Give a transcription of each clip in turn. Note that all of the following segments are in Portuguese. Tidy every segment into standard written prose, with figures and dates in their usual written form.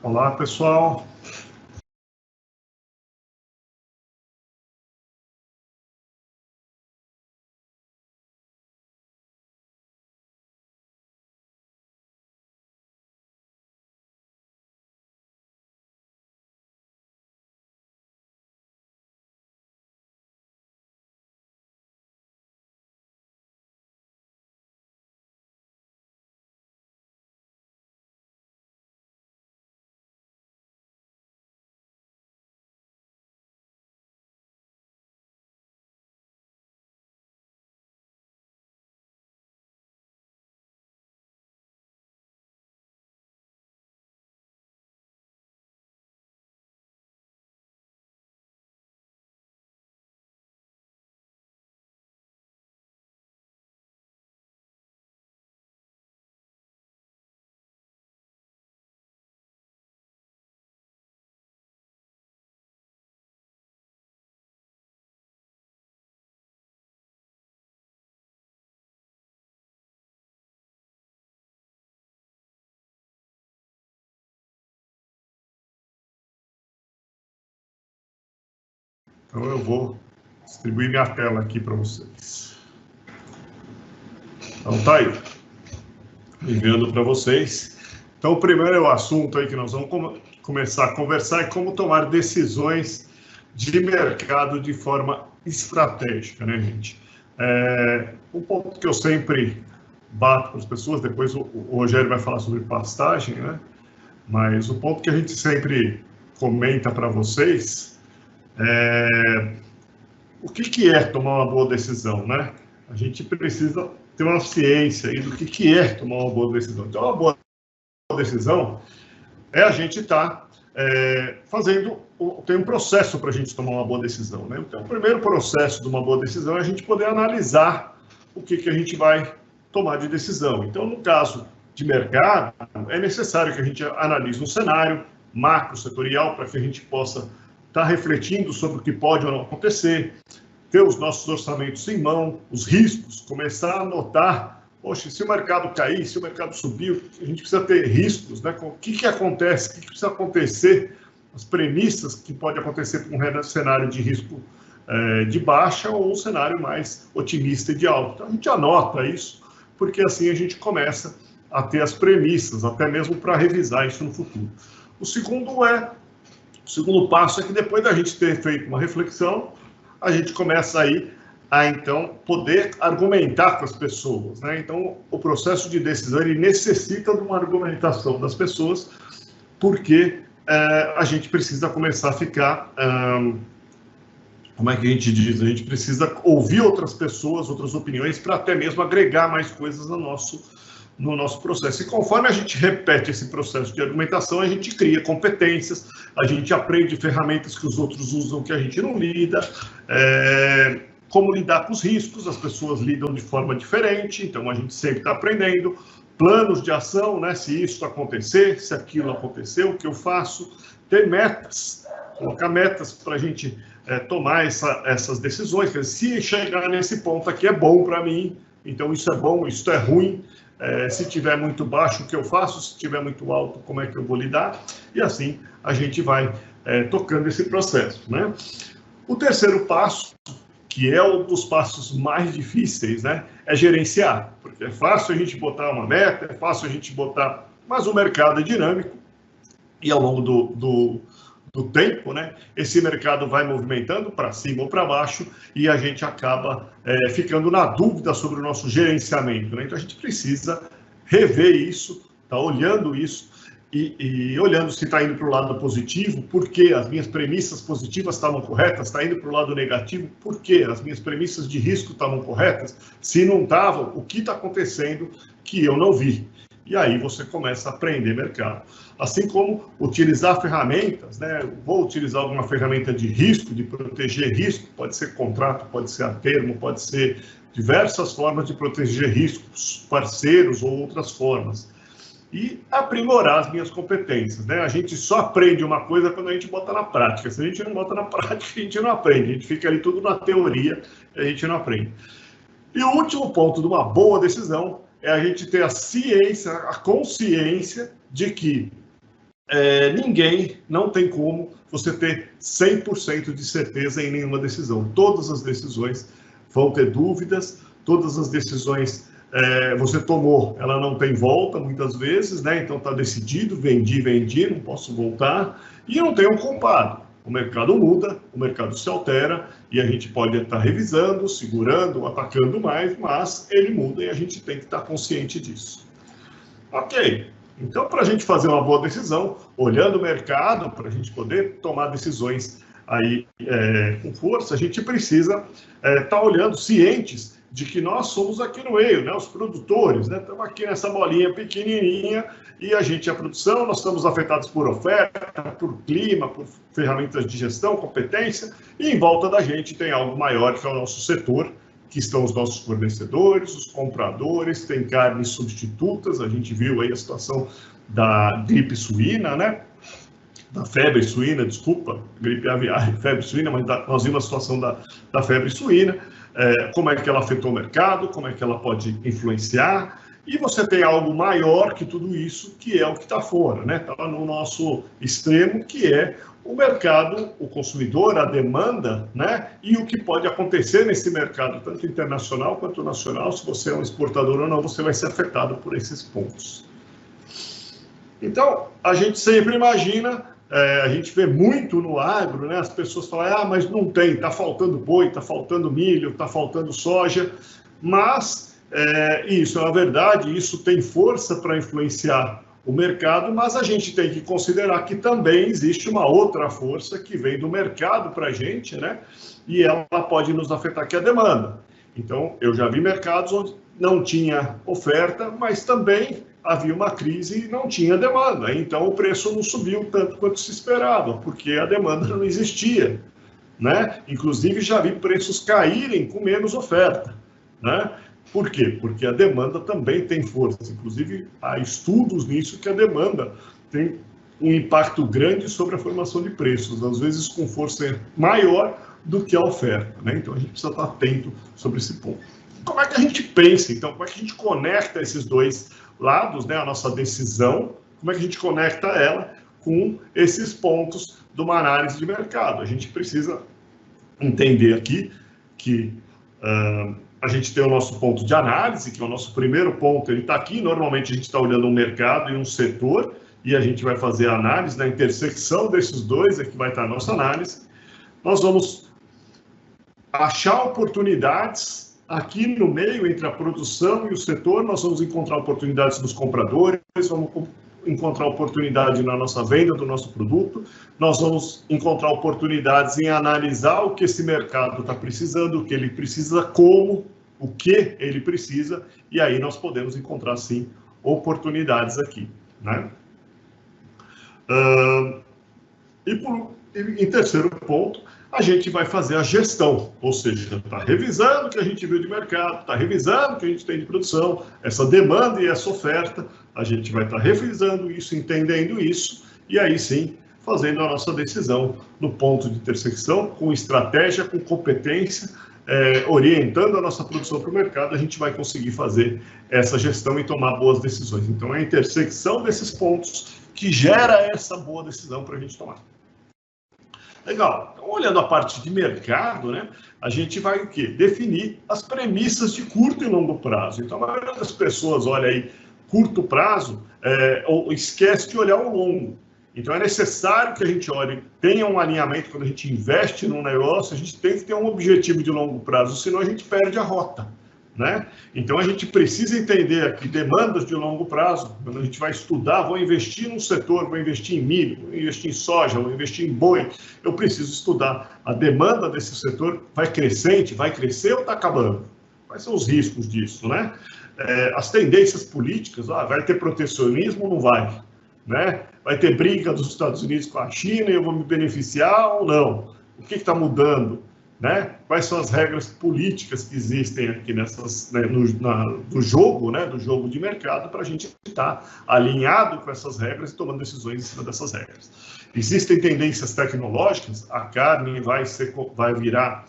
Olá, pessoal. Então eu vou distribuir minha tela aqui para vocês. Então tá aí, enviando para vocês. Então o primeiro assunto aí que nós vamos começar a conversar é como tomar decisões de mercado de forma estratégica, né, gente? Um ponto que eu sempre bato para as pessoas, depois o Rogério vai falar sobre pastagem, né? Mas o ponto que a gente sempre comenta para vocês o que é tomar uma boa decisão, né? A gente precisa ter uma ciência aí do que é tomar uma boa decisão. Então, uma boa decisão é a gente estar tem um processo para a gente tomar uma boa decisão, né? Então, o primeiro processo de uma boa decisão é a gente poder analisar o que a gente vai tomar de decisão. Então, no caso de mercado, é necessário que a gente analise um cenário macro setorial para que a gente possa estar refletindo sobre o que pode ou não acontecer, ter os nossos orçamentos em mão, os riscos, começar a notar, poxa, se o mercado cair, se o mercado subir, a gente precisa ter riscos, né? O que acontece, o que precisa acontecer, as premissas que pode acontecer com um cenário de risco de baixa ou um cenário mais otimista e de alto. Então, a gente anota isso, porque assim a gente começa a ter as premissas, até mesmo para revisar isso no futuro. O segundo passo é que depois da gente ter feito uma reflexão, a gente começa aí a, então, poder argumentar com as pessoas, né? Então, o processo de decisão, ele necessita de uma argumentação das pessoas, porque a gente precisa começar a ficar, como é que a gente diz? A gente precisa ouvir outras pessoas, outras opiniões, para até mesmo agregar mais coisas no nosso processo. E conforme a gente repete esse processo de argumentação, a gente cria competências, a gente aprende ferramentas que os outros usam que a gente não lida, como lidar com os riscos, as pessoas lidam de forma diferente, então a gente sempre está aprendendo, planos de ação, né? Se isso acontecer, se aquilo acontecer, o que eu faço, ter metas, colocar metas para a gente tomar essas decisões, se chegar nesse ponto aqui é bom para mim, então isso é bom, isso é ruim, se tiver muito baixo, o que eu faço? Se tiver muito alto, como é que eu vou lidar? E assim a gente vai tocando esse processo, né? O terceiro passo, que é um dos passos mais difíceis, né, é gerenciar, porque é fácil a gente botar uma meta, é fácil a gente botar, mas o mercado é dinâmico e ao longo do tempo, né, esse mercado vai movimentando para cima ou para baixo e a gente acaba ficando na dúvida sobre o nosso gerenciamento, né? Então a gente precisa rever isso, tá olhando isso e olhando se está indo para o lado positivo, porque as minhas premissas positivas estavam corretas, está indo para o lado negativo, porque as minhas premissas de risco estavam corretas, se não estavam, o que está acontecendo que eu não vi? E aí você começa a aprender mercado. Assim como utilizar ferramentas, né? Vou utilizar alguma ferramenta de risco, de proteger risco, pode ser contrato, pode ser a termo, pode ser diversas formas de proteger riscos, parceiros ou outras formas. E aprimorar as minhas competências, né? A gente só aprende uma coisa quando a gente bota na prática. Se a gente não bota na prática, a gente não aprende. A gente fica ali tudo na teoria e a gente não aprende. E o último ponto de uma boa decisão é a gente ter a ciência, a consciência de que não tem como você ter 100% de certeza em nenhuma decisão. Todas as decisões vão ter dúvidas, todas as decisões você tomou, ela não tem volta muitas vezes, né? Então está decidido, vendi, não posso voltar, e não tem um comparo. O mercado muda, o mercado se altera, e a gente pode estar revisando, segurando, atacando mais, mas ele muda e a gente tem que estar consciente disso. Ok, então para a gente fazer uma boa decisão, olhando o mercado, para a gente poder tomar decisões aí com força, a gente precisa estar olhando, cientes de que nós somos aqui no meio, né, os produtores, né, estamos aqui nessa bolinha pequenininha e a gente é a produção, nós estamos afetados por oferta, por clima, por ferramentas de gestão, competência, e em volta da gente tem algo maior que é o nosso setor, que estão os nossos fornecedores, os compradores, tem carnes substitutas, a gente viu aí a situação da gripe suína, né, da febre suína, desculpa, gripe aviária, febre suína, mas nós vimos a situação da febre suína, como é que ela afetou o mercado, como é que ela pode influenciar, e você tem algo maior que tudo isso, que é o que está fora, né? Está no nosso extremo, que é o mercado, o consumidor, a demanda, né? E o que pode acontecer nesse mercado, tanto internacional quanto nacional, se você é um exportador ou não, você vai ser afetado por esses pontos. Então, a gente sempre imagina, a gente vê muito no agro, né? As pessoas falam, mas não tem, está faltando boi, está faltando milho, está faltando soja, mas isso é uma verdade, isso tem força para influenciar o mercado, mas a gente tem que considerar que também existe uma outra força que vem do mercado para a gente, né? E ela pode nos afetar, que é a demanda. Então, eu já vi mercados onde não tinha oferta, mas também havia uma crise e não tinha demanda. Então, o preço não subiu tanto quanto se esperava, porque a demanda não existia, né? Inclusive, já vi preços caírem com menos oferta, né? Por quê? Porque a demanda também tem força. Inclusive, há estudos nisso que a demanda tem um impacto grande sobre a formação de preços, às vezes com força maior do que a oferta, né? Então, a gente precisa estar atento sobre esse ponto. Como é que a gente pensa, então? Como é que a gente conecta esses dois lados, né? A nossa decisão, como é que a gente conecta ela com esses pontos de uma análise de mercado? A gente precisa entender aqui que a gente tem o nosso ponto de análise, que é o nosso primeiro ponto, ele está aqui. Normalmente a gente está olhando um mercado e um setor, e a gente vai fazer a análise na intersecção desses dois, é que vai estar a nossa análise. Nós vamos achar oportunidades aqui no meio, entre a produção e o setor. Nós vamos encontrar oportunidades nos compradores, vamos encontrar oportunidade na nossa venda do nosso produto, nós vamos encontrar oportunidades em analisar o que esse mercado está precisando, o que ele precisa, como, o que ele precisa, e aí nós podemos encontrar, sim, oportunidades aqui, né? Em terceiro ponto, a gente vai fazer a gestão, ou seja, está revisando o que a gente viu de mercado, está revisando o que a gente tem de produção, essa demanda e essa oferta, a gente vai estar revisando isso, entendendo isso, e aí sim, fazendo a nossa decisão no ponto de intersecção, com estratégia, com competência, orientando a nossa produção para o mercado, a gente vai conseguir fazer essa gestão e tomar boas decisões. Então, é a intersecção desses pontos que gera essa boa decisão para a gente tomar. Legal. Então, olhando a parte de mercado, né, a gente vai o quê? Definir as premissas de curto e longo prazo. Então, a maioria das pessoas olha aí curto prazo ou esquece de olhar o longo. Então, é necessário que a gente olhe, tenha um alinhamento quando a gente investe num negócio, a gente tem que ter um objetivo de longo prazo, senão a gente perde a rota, né? Então, a gente precisa entender aqui demandas de longo prazo. Quando a gente vai estudar, vou investir num setor, vou investir em milho, vou investir em soja, vou investir em boi, eu preciso estudar a demanda desse setor, vai crescente, vai crescer ou está acabando? Quais são os riscos disso, né? As tendências políticas, vai ter protecionismo ou não vai? Né? Vai ter briga dos Estados Unidos com a China e eu vou me beneficiar ou não? O que está mudando? Né? Quais são as regras políticas que existem aqui nessas, né, do jogo, né, do jogo de mercado, para a gente estar alinhado com essas regras e tomando decisões em cima dessas regras. Existem tendências tecnológicas, a carne vai virar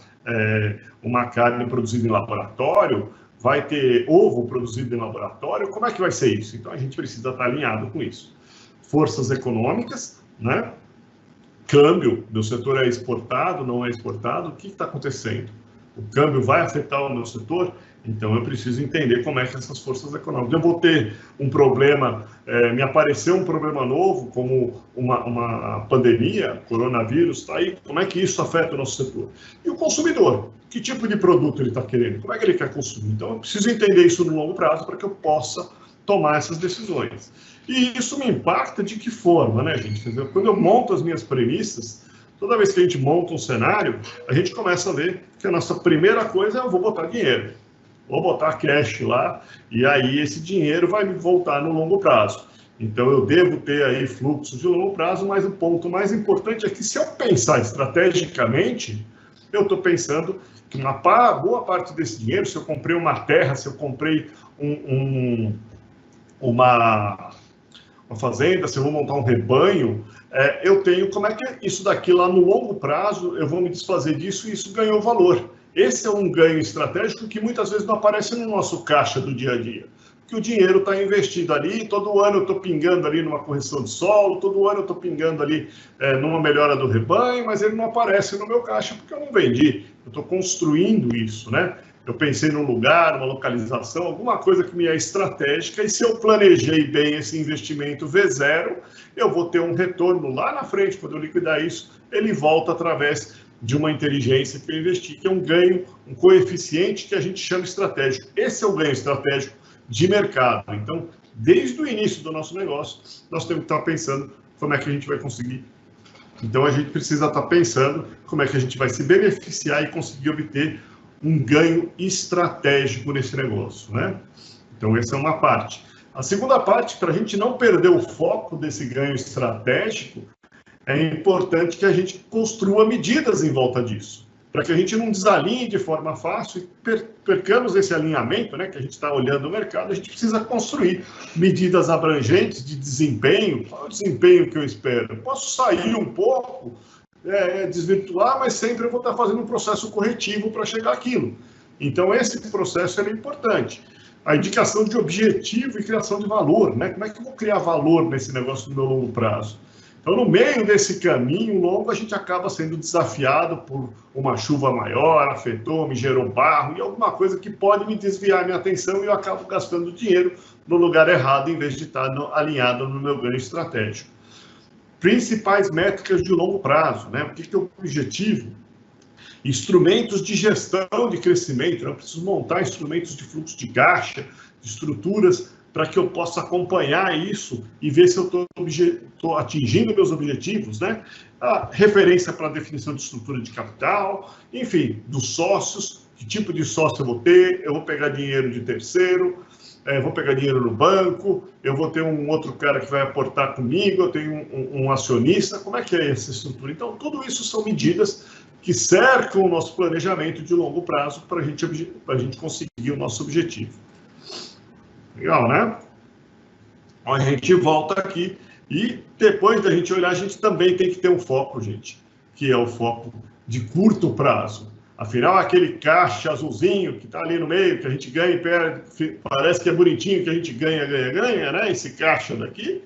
uma carne produzida em laboratório, vai ter ovo produzido em laboratório, como é que vai ser isso? Então a gente precisa estar alinhado com isso. forças econômicas, né? Câmbio, meu setor é exportado, não é exportado, o que está acontecendo? O câmbio vai afetar o meu setor? Então, eu preciso entender como é que essas forças econômicas... Eu vou ter um problema, me apareceu um problema novo, como uma pandemia, coronavírus, tá aí, como é que isso afeta o nosso setor? E o consumidor? Que tipo de produto ele está querendo? Como é que ele quer consumir? Então, eu preciso entender isso no longo prazo para que eu possa tomar essas decisões. E isso me impacta de que forma, né, gente? Quer dizer, quando eu monto as minhas premissas, toda vez que a gente monta um cenário, a gente começa a ver que a nossa primeira coisa é eu vou botar dinheiro. Vou botar cash lá, e aí esse dinheiro vai me voltar no longo prazo. Então, eu devo ter aí fluxo de longo prazo, mas o ponto mais importante é que se eu pensar estrategicamente, eu estou pensando que uma boa parte desse dinheiro, se eu comprei uma terra, se eu comprei uma fazenda, se eu vou montar um rebanho, eu tenho como é que isso daqui lá no longo prazo, eu vou me desfazer disso e isso ganhou valor. Esse é um ganho estratégico que muitas vezes não aparece no nosso caixa do dia a dia. Que o dinheiro está investido ali, todo ano eu estou pingando ali numa correção de solo, todo ano eu estou pingando ali numa melhora do rebanho, mas ele não aparece no meu caixa porque eu não vendi. Eu estou construindo isso, né? Eu pensei num lugar, uma localização, alguma coisa que me é estratégica, e se eu planejei bem esse investimento V0, eu vou ter um retorno lá na frente, quando eu liquidar isso, ele volta através de uma inteligência que eu investi, que é um ganho, um coeficiente que a gente chama estratégico. Esse é o ganho estratégico de mercado. Então, desde o início do nosso negócio, nós temos que estar pensando como é que a gente vai conseguir. Então, a gente precisa estar pensando como é que a gente vai se beneficiar e conseguir obter um ganho estratégico nesse negócio, né? Então, essa é uma parte. A segunda parte, para a gente não perder o foco desse ganho estratégico, é importante que a gente construa medidas em volta disso, para que a gente não desalinhe de forma fácil e percamos esse alinhamento, né, que a gente está olhando o mercado. A gente precisa construir medidas abrangentes de desempenho. Qual é o desempenho que eu espero? Eu posso sair um pouco, desvirtuar, mas sempre eu vou estar fazendo um processo corretivo para chegar àquilo. Então, esse processo é importante. A indicação de objetivo e criação de valor, né? Como é que eu vou criar valor nesse negócio no meu longo prazo? Então, no meio desse caminho longo, a gente acaba sendo desafiado por uma chuva maior, afetou, me gerou barro e alguma coisa que pode me desviar a minha atenção e eu acabo gastando dinheiro no lugar errado, em vez de estar alinhado no meu ganho estratégico. Principais métricas de longo prazo, né? O que é o objetivo? Instrumentos de gestão de crescimento, né? Eu preciso montar instrumentos de fluxo de caixa, de estruturas, para que eu possa acompanhar isso e ver se eu estou atingindo meus objetivos, né? A referência para a definição de estrutura de capital, enfim, dos sócios, que tipo de sócio eu vou ter, eu vou pegar dinheiro de terceiro, vou pegar dinheiro no banco, eu vou ter um outro cara que vai aportar comigo, eu tenho um acionista, como é que é essa estrutura? Então, tudo isso são medidas que cercam o nosso planejamento de longo prazo para a gente conseguir o nosso objetivo. Legal, né? Então, a gente volta aqui e depois da gente olhar, a gente também tem que ter um foco, gente, que é o foco de curto prazo. Afinal, aquele caixa azulzinho que está ali no meio, que a gente ganha e perde, parece que é bonitinho, que a gente ganha, né? Esse caixa daqui,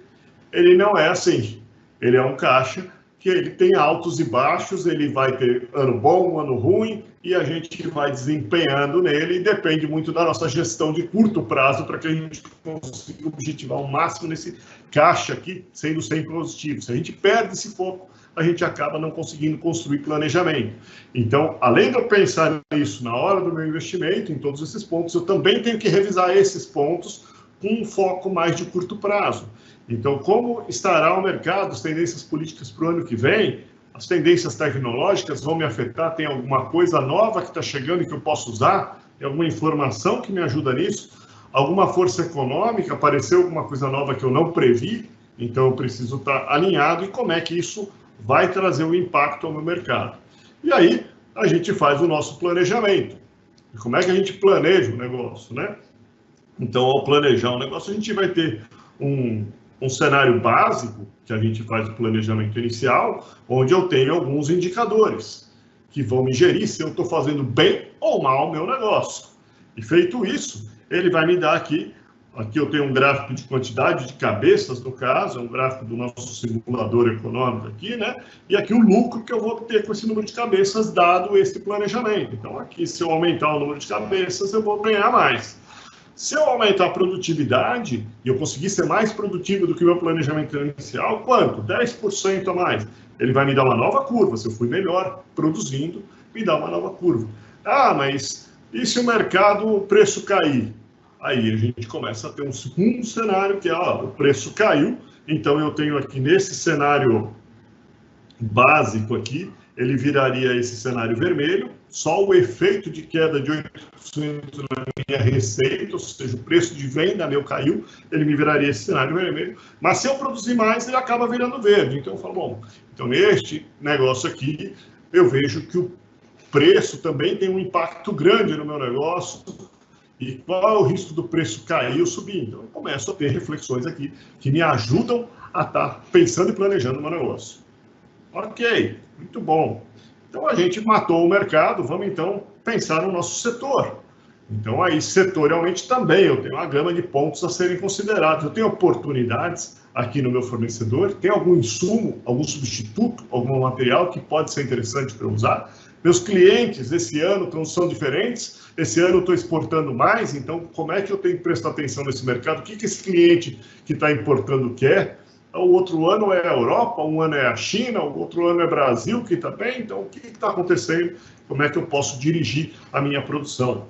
ele não é assim. Ele é um caixa que ele tem altos e baixos, ele vai ter ano bom, ano ruim, e a gente vai desempenhando nele, e depende muito da nossa gestão de curto prazo para que a gente consiga objetivar o máximo nesse caixa aqui, sendo sempre positivo. Se a gente perde esse foco, a gente acaba não conseguindo construir planejamento. Então, além de eu pensar nisso na hora do meu investimento, em todos esses pontos, eu também tenho que revisar esses pontos com um foco mais de curto prazo. Então, como estará o mercado, as tendências políticas para o ano que vem, as tendências tecnológicas vão me afetar, tem alguma coisa nova que está chegando e que eu posso usar, tem alguma informação que me ajuda nisso, alguma força econômica, apareceu alguma coisa nova que eu não previ, então eu preciso estar alinhado e como é que isso vai trazer um impacto ao meu mercado. E aí, a gente faz o nosso planejamento. E como é que a gente planeja o negócio, né? Então, ao planejar o negócio, a gente vai ter um cenário básico, que a gente faz o planejamento inicial, onde eu tenho alguns indicadores que vão me gerir se eu estou fazendo bem ou mal o meu negócio. E feito isso, ele vai me dar aqui Aqui eu tenho um gráfico de quantidade de cabeças, no caso, é um gráfico do nosso simulador econômico aqui, né? E aqui o lucro que eu vou ter com esse número de cabeças, dado esse planejamento. Então, aqui, se eu aumentar o número de cabeças, eu vou ganhar mais. Se eu aumentar a produtividade, e eu conseguir ser mais produtivo do que o meu planejamento inicial, quanto? 10% a mais. Ele vai me dar uma nova curva. Se eu fui melhor produzindo, me dá uma nova curva. Ah, mas e se o mercado, o preço cair? Aí a gente começa a ter um segundo cenário, que é, ó, o preço caiu, então eu tenho aqui nesse cenário básico aqui, ele viraria esse cenário vermelho, só o efeito de queda de 8% na minha receita, ou seja, o preço de venda meu caiu, ele me viraria esse cenário vermelho, mas se eu produzir mais, ele acaba virando verde. Então eu falo, bom, então neste negócio aqui, eu vejo que o preço também tem um impacto grande no meu negócio. E qual é o risco do preço cair ou subir? Então, eu começo a ter reflexões aqui que me ajudam a estar pensando e planejando o meu negócio. Ok, muito bom. Então, a gente matou o mercado, vamos então pensar no nosso setor. Então, aí, setorialmente também, eu tenho uma gama de pontos a serem considerados. Eu tenho oportunidades aqui no meu fornecedor, tem algum insumo, algum substituto, algum material que pode ser interessante para eu usar. Meus clientes, esse ano, são diferentes. Esse ano eu estou exportando mais, então como é que eu tenho que prestar atenção nesse mercado? O que esse cliente que está importando quer? O outro ano é a Europa, um ano é a China, o outro ano é Brasil, que está bem. Então, o que está acontecendo? Como é que eu posso dirigir a minha produção?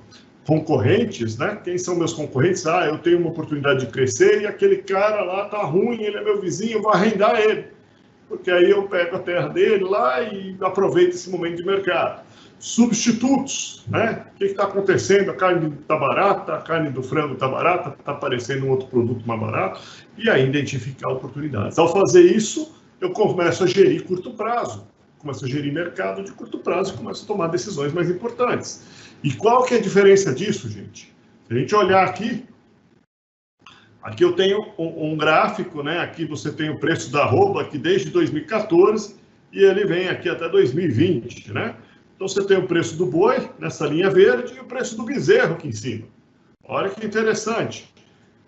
Concorrentes, né? Quem são meus concorrentes? Ah, eu tenho uma oportunidade de crescer e aquele cara lá está ruim, ele é meu vizinho, eu vou arrendar ele. Porque aí eu pego a terra dele lá e aproveito esse momento de mercado. Substitutos, né? O que está acontecendo? A carne está barata, a carne do frango está barata, está aparecendo um outro produto mais barato, e aí identificar oportunidades. Ao fazer isso, eu começo a gerir curto prazo, começo a gerir mercado de curto prazo e começo a tomar decisões mais importantes. E qual que é a diferença disso, gente? Se a gente olhar aqui, aqui eu tenho um gráfico, né? Aqui você tem o preço da arroba aqui desde 2014 e ele vem aqui até 2020, né? Então você tem o preço do boi nessa linha verde e o preço do bezerro aqui em cima. Olha que interessante.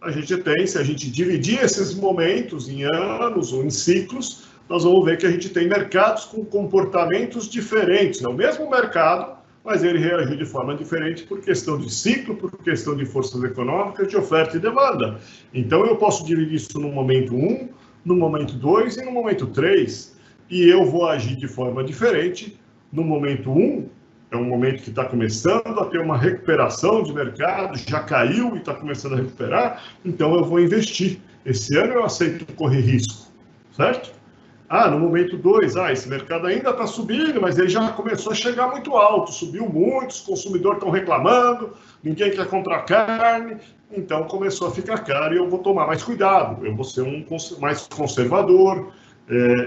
A gente tem, se a gente dividir esses momentos em anos ou em ciclos, nós vamos ver que a gente tem mercados com comportamentos diferentes. É o mesmo mercado, mas ele reagiu de forma diferente por questão de ciclo, por questão de forças econômicas, de oferta e demanda. Então, eu posso dividir isso no momento 1, no momento 2 e no momento 3, e eu vou agir de forma diferente. No momento 1, é um momento que está começando a ter uma recuperação de mercado, já caiu e está começando a recuperar, então eu vou investir. Esse ano eu aceito correr risco, certo? Ah, no momento 2, esse mercado ainda está subindo, mas ele já começou a chegar muito alto, subiu muito, os consumidores estão reclamando, ninguém quer comprar carne, então começou a ficar caro e eu vou tomar mais cuidado, eu vou ser mais conservador,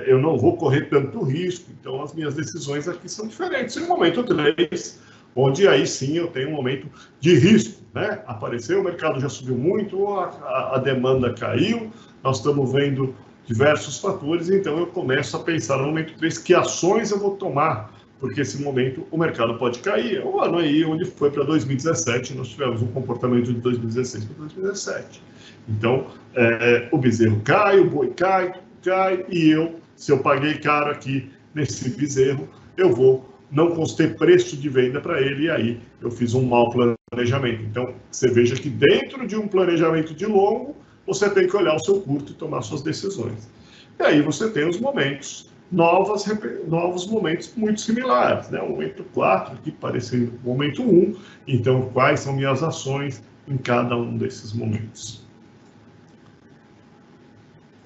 eu não vou correr tanto risco, então as minhas decisões aqui são diferentes. E no momento 3, onde aí sim eu tenho um momento de risco, né? Apareceu, o mercado já subiu muito, a demanda caiu, nós estamos vendo diversos fatores, então eu começo a pensar no momento 3 que ações eu vou tomar, porque esse momento o mercado pode cair. É um ano aí onde foi para 2017, nós tivemos um comportamento de 2016 para 2017. Então, o bezerro cai, o boi cai, e se eu paguei caro aqui nesse bezerro, eu vou não ter preço de venda para ele, e aí eu fiz um mau planejamento. Então, você veja que dentro de um planejamento de longo, você tem que olhar o seu curto e tomar suas decisões. E aí você tem os momentos, novos momentos muito similares, né? O momento 4, aqui parecendo o momento 1, então quais são minhas ações em cada um desses momentos.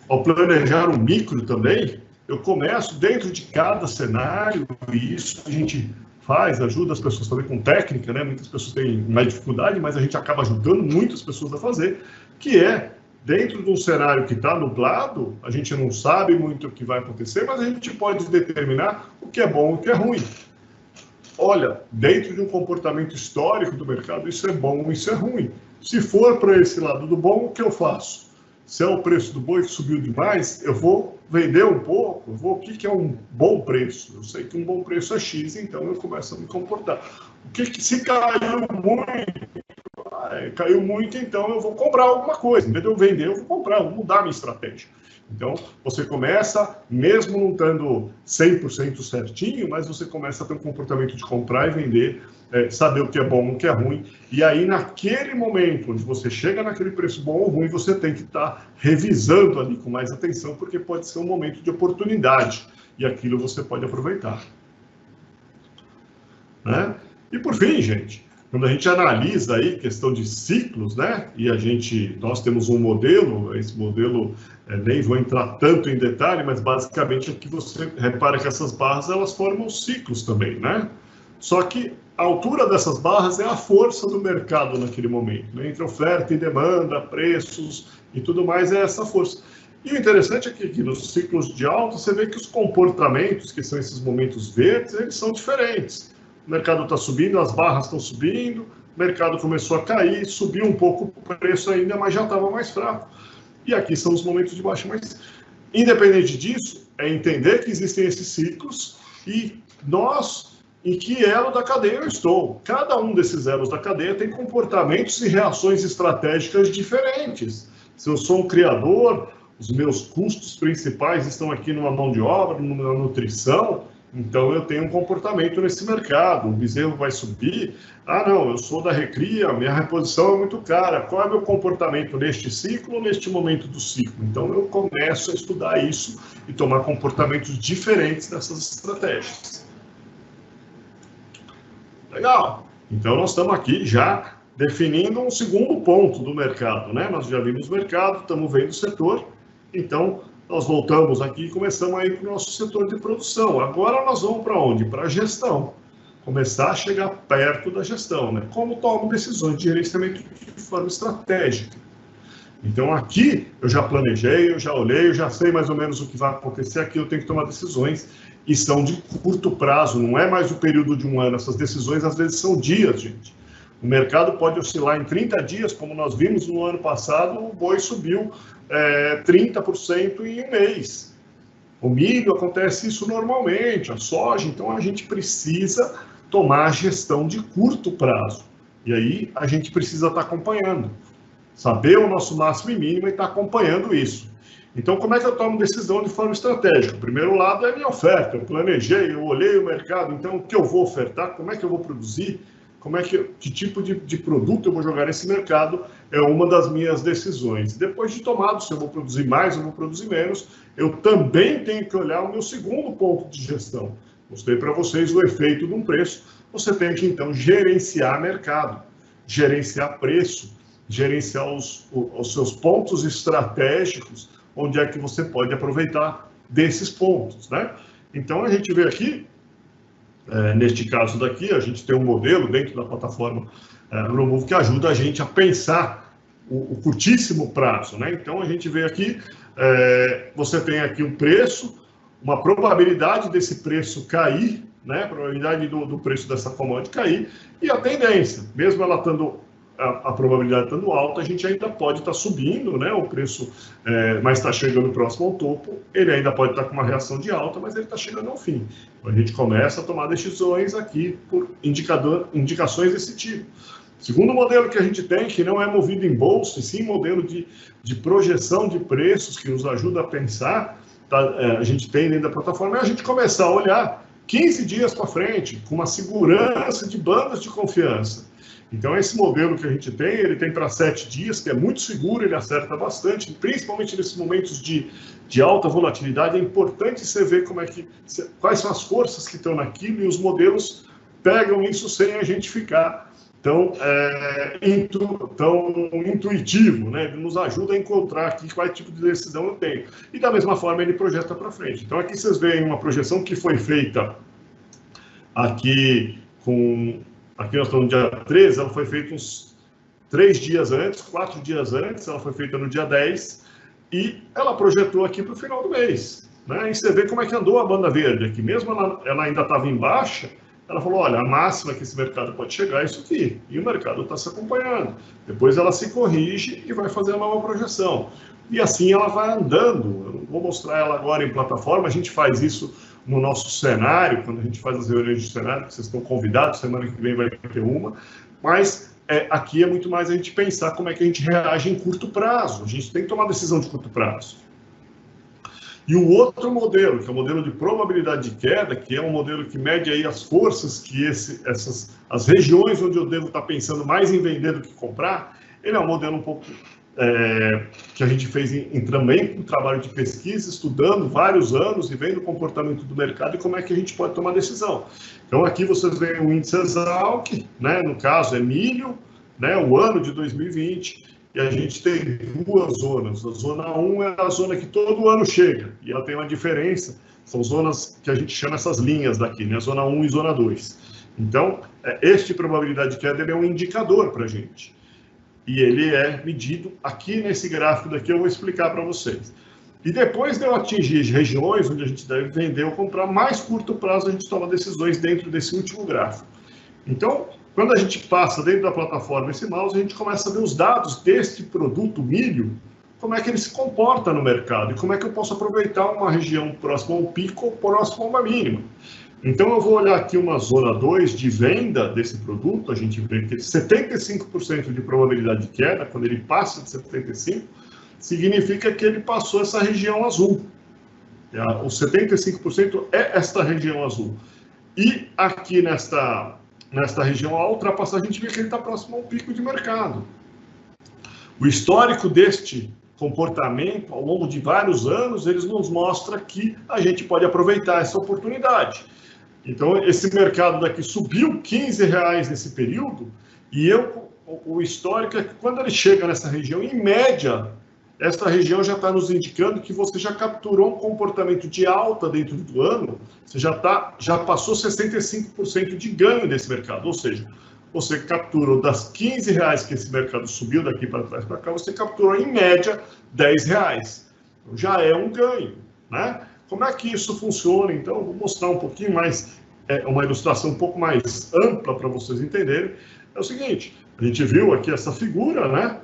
Ao planejar um micro também, eu começo dentro de cada cenário, e isso a gente faz, ajuda as pessoas também com técnica, né? Muitas pessoas têm mais dificuldade, mas a gente acaba ajudando muitas pessoas a fazer, que é, dentro de um cenário que está nublado, a gente não sabe muito o que vai acontecer, mas a gente pode determinar o que é bom e o que é ruim. Olha, dentro de um comportamento histórico do mercado, isso é bom, isso é ruim. Se for para esse lado do bom, o que eu faço? Se é o preço do boi que subiu demais, eu vou vender um pouco, o que é um bom preço? Eu sei que um bom preço é X, então eu começo a me comportar. O que se caiu muito? caiu muito, então eu vou comprar alguma coisa. Em vez de eu vender, eu vou comprar, eu vou mudar a minha estratégia. Então, você começa, mesmo não estando 100% certinho, mas você começa a ter um comportamento de comprar e vender, saber o que é bom e o que é ruim. E aí, naquele momento onde você chega naquele preço bom ou ruim, você tem que estar revisando ali com mais atenção, porque pode ser um momento de oportunidade. E aquilo você pode aproveitar. Né? E por fim, gente, quando a gente analisa aí questão de ciclos, né? E nós temos um modelo, esse modelo, nem vou entrar tanto em detalhe, mas basicamente aqui você repara que essas barras, elas formam ciclos também, né? Só que a altura dessas barras é a força do mercado naquele momento, né? Entre oferta e demanda, preços e tudo mais, é essa força. E o interessante é que aqui nos ciclos de alta, você vê que os comportamentos, que são esses momentos verdes, eles são diferentes. O mercado está subindo, as barras estão subindo, o mercado começou a cair, subiu um pouco o preço ainda, mas já estava mais fraco. E aqui são os momentos de baixa. Mas, independente disso, é entender que existem esses ciclos e em que elo da cadeia eu estou. Cada um desses elos da cadeia tem comportamentos e reações estratégicas diferentes. Se eu sou um criador, os meus custos principais estão aqui numa mão de obra, numa nutrição. Então, eu tenho um comportamento nesse mercado, o bezerro vai subir. Ah, não, eu sou da recria, minha reposição é muito cara. Qual é o meu comportamento neste ciclo ou neste momento do ciclo? Então, eu começo a estudar isso e tomar comportamentos diferentes dessas estratégias. Legal. Então, nós estamos aqui já definindo um segundo ponto do mercado, né? Nós já vimos o mercado, estamos vendo o setor. Então, nós voltamos aqui e começamos a ir para o nosso setor de produção. Agora nós vamos para onde? Para a gestão. Começar a chegar perto da gestão, né? Como tomo decisões de gerenciamento de forma estratégica. Então aqui eu já planejei, eu já olhei, eu já sei mais ou menos o que vai acontecer aqui, eu tenho que tomar decisões e são de curto prazo, não é mais o período de um ano. Essas decisões às vezes são dias, gente. O mercado pode oscilar em 30 dias, como nós vimos no ano passado, o boi subiu 30% em um mês. O milho acontece isso normalmente, a soja, então a gente precisa tomar a gestão de curto prazo. E aí a gente precisa estar acompanhando, saber o nosso máximo e mínimo e estar acompanhando isso. Então, como é que eu tomo decisão de forma estratégica? O primeiro lado é a minha oferta. Eu planejei, eu olhei o mercado, então o que eu vou ofertar, como é que eu vou produzir, que tipo de produto eu vou jogar nesse mercado, é uma das minhas decisões. Depois de tomado, se eu vou produzir mais ou vou produzir menos, eu também tenho que olhar o meu segundo ponto de gestão. Mostrei para vocês o efeito de um preço. Você tem que, então, gerenciar mercado, gerenciar preço, gerenciar os seus pontos estratégicos, onde é que você pode aproveitar desses pontos, né? Então, a gente vê aqui, neste caso daqui, a gente tem um modelo dentro da plataforma AgroMove que ajuda a gente a pensar o curtíssimo prazo, né? Então, a gente vê aqui, você tem aqui um preço, uma probabilidade desse preço cair, né? A probabilidade do preço dessa commodity cair e a tendência, mesmo ela estando a probabilidade estando alta, a gente ainda pode estar subindo, né? O preço, mas está chegando próximo ao topo, ele ainda pode estar com uma reação de alta, mas ele está chegando ao fim. Então, a gente começa a tomar decisões aqui por indicações desse tipo. Segundo modelo que a gente tem, que não é movido em bolsa, e sim modelo de projeção de preços, que nos ajuda a pensar, a gente tem dentro da plataforma, é a gente começar a olhar 15 dias para frente, com uma segurança de bandas de confiança. Então, esse modelo que a gente tem, ele tem para 7 dias, que é muito seguro, ele acerta bastante, principalmente nesses momentos de alta volatilidade. É importante você ver quais são as forças que estão naquilo, e os modelos pegam isso sem a gente ficar tão intuitivo, né? Ele nos ajuda a encontrar aqui qual tipo de decisão eu tenho. E da mesma forma ele projeta para frente. Então aqui vocês veem uma projeção que foi feita aqui nós estamos no dia 13, ela foi feita uns 3 dias antes, 4 dias antes, ela foi feita no dia 10, e ela projetou aqui para o final do mês, né? E você vê como é que andou a banda verde aqui, mesmo ela ainda estava em baixa, ela falou, olha, a máxima que esse mercado pode chegar é isso aqui, e o mercado está se acompanhando. Depois ela se corrige e vai fazer a nova projeção. E assim ela vai andando. Eu não vou mostrar ela agora em plataforma, a gente faz isso no nosso cenário, quando a gente faz as reuniões de cenário, que vocês estão convidados, semana que vem vai ter uma, mas aqui é muito mais a gente pensar como é que a gente reage em curto prazo. A gente tem que tomar decisão de curto prazo. E o outro modelo, que é o modelo de probabilidade de queda, que é um modelo que mede aí as forças que as regiões onde eu devo estar pensando mais em vender do que comprar, ele é um modelo um pouco que a gente fez também um trabalho de pesquisa, estudando vários anos e vendo o comportamento do mercado e como é que a gente pode tomar decisão. Então aqui vocês veem o índice Exalc, né, no caso é milho, né, o ano de 2020, e a gente tem duas zonas. A zona 1 é a zona que todo ano chega, e ela tem uma diferença, são zonas que a gente chama essas linhas daqui, né, zona 1 e zona 2. Então, este probabilidade de queda é um indicador para a gente. E ele é medido aqui nesse gráfico daqui, eu vou explicar para vocês. E depois de eu atingir regiões onde a gente deve vender ou comprar, mais curto prazo a gente toma decisões dentro desse último gráfico. Então, quando a gente passa dentro da plataforma esse mouse, a gente começa a ver os dados deste produto milho, como é que ele se comporta no mercado e como é que eu posso aproveitar uma região próxima a um pico ou próxima a uma mínima. Então, eu vou olhar aqui uma zona 2 de venda desse produto, a gente vê que 75% de probabilidade de queda, quando ele passa de 75%, significa que ele passou essa região azul. Os 75% é esta região azul. E aqui nesta região a ultrapassagem, a gente vê que ele está próximo ao pico de mercado. O histórico deste comportamento, ao longo de vários anos, eles nos mostra que a gente pode aproveitar essa oportunidade. Então, esse mercado daqui subiu R$15 nesse período, e o histórico é que quando ele chega nessa região, em média, essa região já está nos indicando que você já capturou um comportamento de alta dentro do ano, você já passou 65% de ganho desse mercado, ou seja, você capturou das R$15 que esse mercado subiu daqui para trás para cá, você capturou em média R$10. Então, já é um ganho, né? Como é que isso funciona? Então, eu vou mostrar um pouquinho mais, uma ilustração um pouco mais ampla para vocês entenderem. É o seguinte, a gente viu aqui essa figura, né?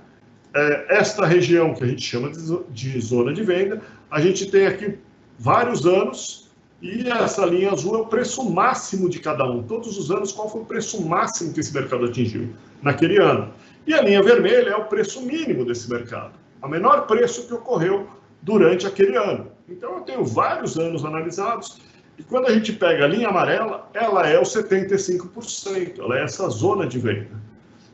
Esta região que a gente chama de zona de venda, a gente tem aqui vários anos, e essa linha azul é o preço máximo de cada um. Todos os anos, qual foi o preço máximo que esse mercado atingiu naquele ano? E a linha vermelha é o preço mínimo desse mercado, o menor preço que ocorreu durante aquele ano. Então, eu tenho vários anos analisados, e quando a gente pega a linha amarela, ela é o 75%, ela é essa zona de venda.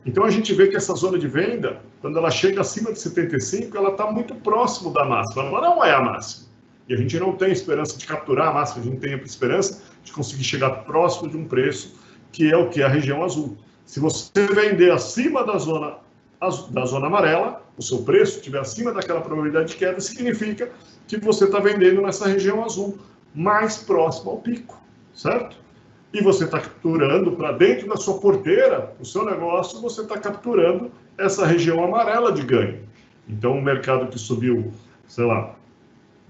Então, a gente vê que essa zona de venda, quando ela chega acima de 75, ela está muito próximo da máxima, ela não é a máxima. E a gente não tem esperança de capturar a máxima, a gente tem a esperança de conseguir chegar próximo de um preço, que é o que é a região azul. Se você vender acima da zona amarela, o seu preço estiver acima daquela probabilidade de queda, significa que você está vendendo nessa região azul, mais próximo ao pico, certo? E você está capturando para dentro da sua porteira, o seu negócio, você está capturando essa região amarela de ganho. Então, o mercado que subiu, sei lá,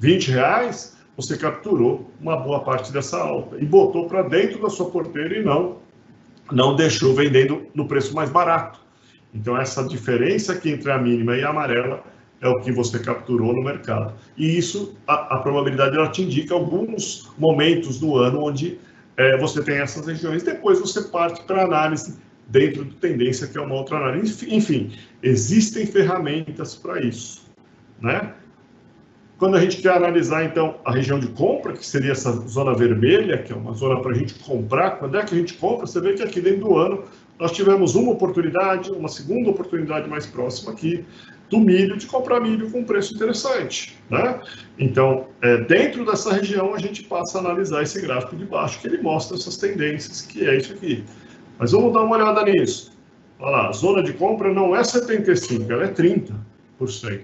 R$20, você capturou uma boa parte dessa alta e botou para dentro da sua porteira e não deixou vendendo no preço mais barato. Então, essa diferença aqui entre a mínima e a amarela é o que você capturou no mercado. E isso, a probabilidade, ela te indica alguns momentos do ano onde você tem essas regiões. Depois você parte para análise dentro do tendência, que é uma outra análise. Enfim, existem ferramentas para isso, né? Quando a gente quer analisar, então, a região de compra, que seria essa zona vermelha, que é uma zona para a gente comprar, quando é que a gente compra? Você vê que aqui dentro do ano nós tivemos uma oportunidade, uma segunda oportunidade mais próxima aqui, do milho, de comprar milho com preço interessante, né? Então, dentro dessa região, a gente passa a analisar esse gráfico de baixo, que ele mostra essas tendências, que é isso aqui. Mas vamos dar uma olhada nisso. Olha lá, a zona de compra não é 75%, ela é 30%.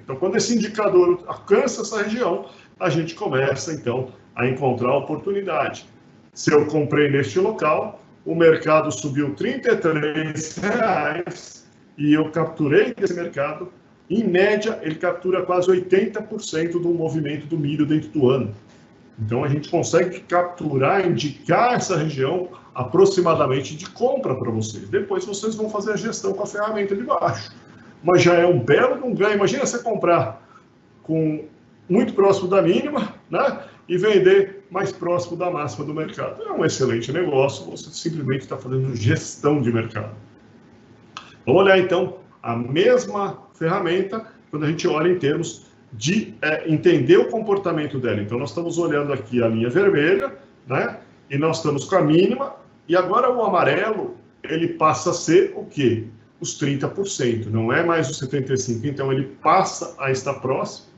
Então, quando esse indicador alcança essa região, a gente começa, então, a encontrar oportunidade. Se eu comprei neste local, o mercado subiu R$33 e eu capturei esse mercado, em média, ele captura quase 80% do movimento do milho dentro do ano. Então, a gente consegue capturar, indicar essa região aproximadamente de compra para vocês. Depois, vocês vão fazer a gestão com a ferramenta de baixo. Mas já é um belo ganho. Imagina você comprar muito próximo da mínima, né? E vender mais próximo da máxima do mercado. É um excelente negócio, você simplesmente está fazendo gestão de mercado. Vamos olhar, então, a mesma ferramenta quando a gente olha em termos de entender o comportamento dela. Então, nós estamos olhando aqui a linha vermelha, né? E nós estamos com a mínima, e agora o amarelo, ele passa a ser o quê? Os 30%, não é mais os 75%, então ele passa a estar próximo,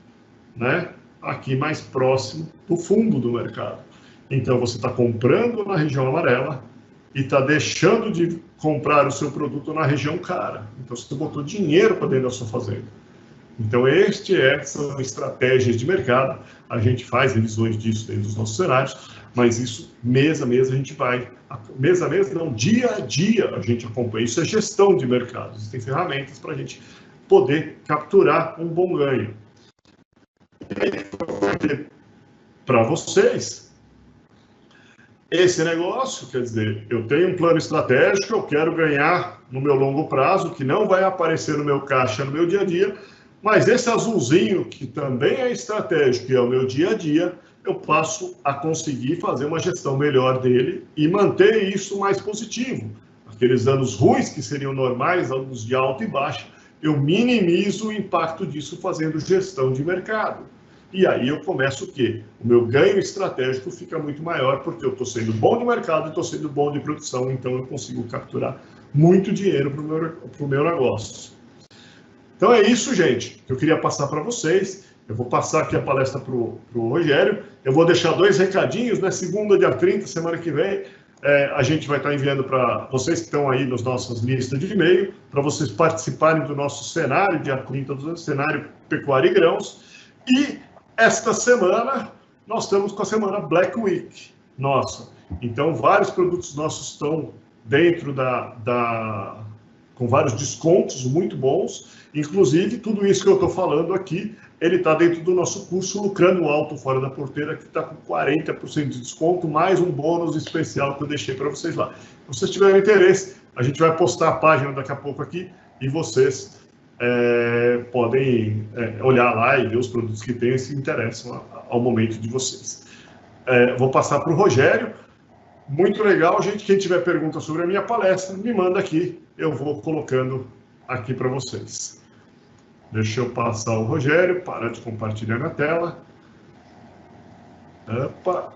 né? Aqui mais próximo do fundo do mercado. Então, você está comprando na região amarela e está deixando de comprar o seu produto na região cara. Então, você botou dinheiro para dentro da sua fazenda. Então, são estratégias de mercado. A gente faz revisões disso dentro dos nossos cenários, mas isso, mês a mês, a gente vai... Mês a mês, não, dia a dia a gente acompanha. Isso é gestão de mercado. Existem ferramentas para a gente poder capturar um bom ganho. Para vocês, esse negócio, quer dizer, eu tenho um plano estratégico, eu quero ganhar no meu longo prazo, que não vai aparecer no meu caixa, no meu dia a dia, mas esse azulzinho, que também é estratégico, que é o meu dia a dia, eu passo a conseguir fazer uma gestão melhor dele e manter isso mais positivo. Aqueles anos ruins, que seriam normais, anos de alta e baixa, eu minimizo o impacto disso fazendo gestão de mercado. E aí eu começo o quê? O meu ganho estratégico fica muito maior, porque eu estou sendo bom de mercado e estou sendo bom de produção, então eu consigo capturar muito dinheiro para o meu negócio. Então é isso, gente, que eu queria passar para vocês. Eu vou passar aqui a palestra para o Rogério. Eu vou deixar 2 recadinhos, né? Segunda, dia 30, semana que vem, a gente vai estar enviando para vocês que estão aí nas nossas listas de e-mail, para vocês participarem do nosso cenário, dia 30, do cenário Pecuária e Grãos. E esta semana, nós estamos com a semana Black Week nossa. Então, vários produtos nossos estão dentro com vários descontos muito bons. Inclusive, tudo isso que eu estou falando aqui, ele está dentro do nosso curso Lucrando Alto Fora da Porteira, que está com 40% de desconto, mais um bônus especial que eu deixei para vocês lá. Se vocês tiverem interesse, a gente vai postar a página daqui a pouco aqui e vocês podem olhar lá e ver os produtos que tem e se interessam ao momento de vocês. Vou passar para o Rogério. Muito legal, gente. Quem tiver pergunta sobre a minha palestra, me manda aqui. Eu vou colocando aqui para vocês. Deixa eu passar o Rogério, parar de compartilhar na tela. Opa!